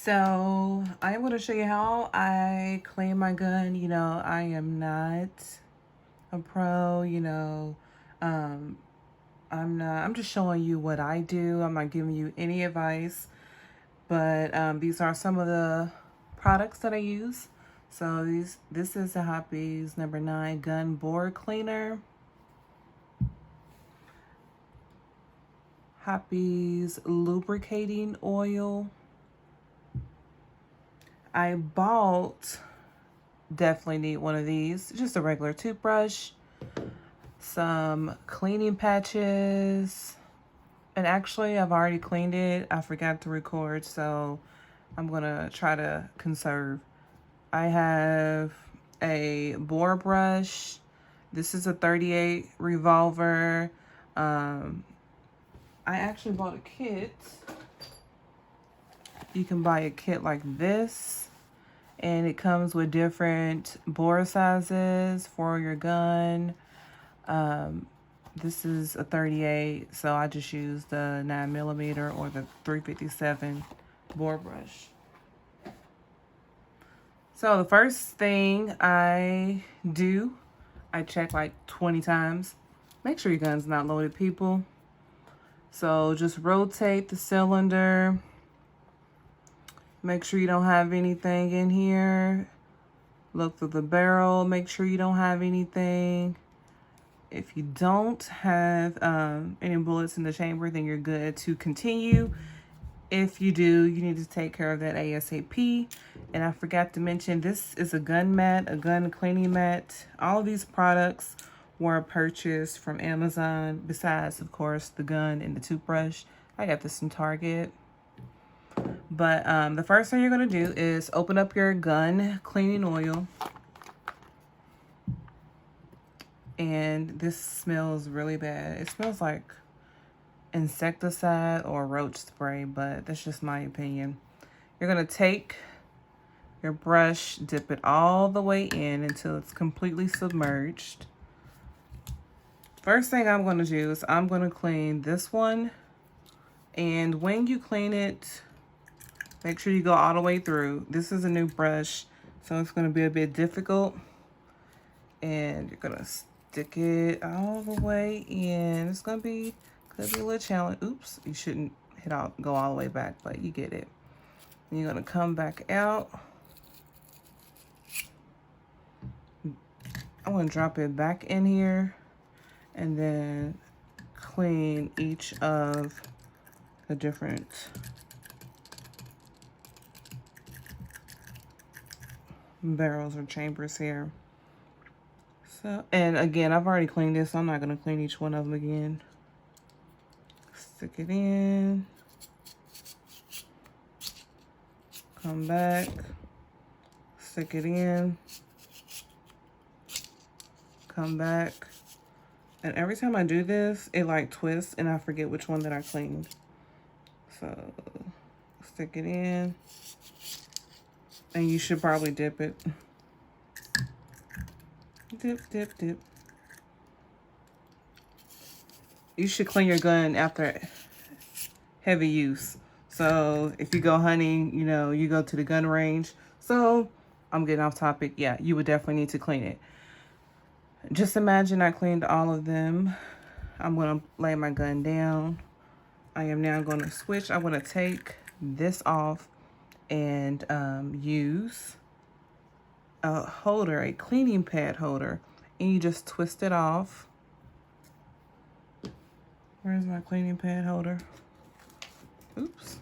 So I'm going to show you how I clean my gun. I am not a pro, um, I'm just showing you what I do. I'm not giving you any advice, but these are some of the products that I use. So this is the Hoppies number 9 gun bore cleaner. Hoppies lubricating oil. I bought, definitely need one of these, just a regular toothbrush, some cleaning patches, and actually I've already cleaned it. I forgot to record, so I'm gonna try to conserve. I have a bore brush. This is a 38 Revolver. I actually bought a kit. You can buy a kit like this, and it comes with different bore sizes for your gun. This is a 38, so I just used the 9mm or the 357 bore brush. So the first thing I do, I check like 20 times. Make sure your gun's not loaded, people. So just rotate the cylinder. Make sure you don't have anything in here. Look through the barrel. Make sure you don't have anything. If you don't have any bullets in the chamber, then you're good to continue. If you do, you need to take care of that ASAP. And I forgot to mention, this is a gun mat, a gun cleaning mat. All of these products were purchased from Amazon, besides, of course, the gun and the toothbrush. I got this from Target. But the first thing you're going to do is open up your gun cleaning oil. And this smells really bad. It smells like insecticide or roach spray, but that's just my opinion. You're going to take your brush, dip it all the way in until it's completely submerged. First thing I'm going to do is I'm going to clean this one. And when you clean it, make sure you go all the way through. This is a new brush, so it's going to be a bit difficult. And you're going to stick it all the way in. It's going to be, could be a little challenge. Oops, you shouldn't go all the way back, but you get it. And you're going to come back out. I'm going to drop it back in here and then clean each of the different barrels or chambers here. So, and again, I've already cleaned this, so I'm not going to clean each one of them again. Stick it in. Come back. Stick it in. Come back. And every time I do this, it like twists and I forget which one that I cleaned. So, stick it in. And you should probably dip it. Dip, dip, dip. You should clean your gun after heavy use. So if you go hunting, you go to the gun range. So I'm getting off topic. Yeah, you would definitely need to clean it. Just imagine I cleaned all of them. I'm going to lay my gun down. I am now going to switch. I'm going to take this off and use a holder, a cleaning pad holder. And you just twist it off. Where's my cleaning pad holder? Oops.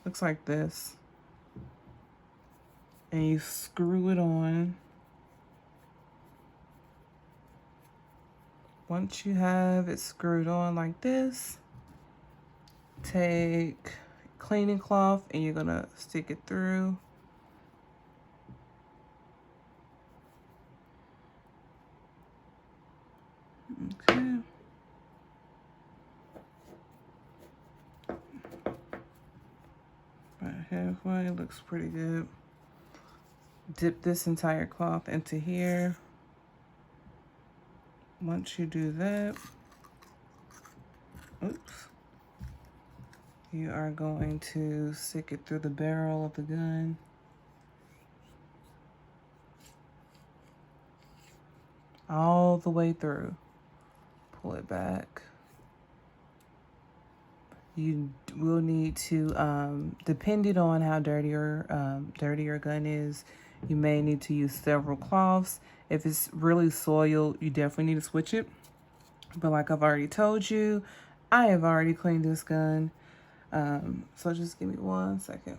Looks like this. And you screw it on. Once you have it screwed on like this, take cleaning cloth and you're gonna stick it through. Okay. About halfway, looks pretty good. Dip this entire cloth into here. Once you do that, oops, You are going to stick it through the barrel of the gun. All the way through. Pull it back. You will need to, depending on how dirty your gun is, you may need to use several cloths. If it's really soiled, you definitely need to switch it. But like I've already told you, I have already cleaned this gun. So just give me 1 second.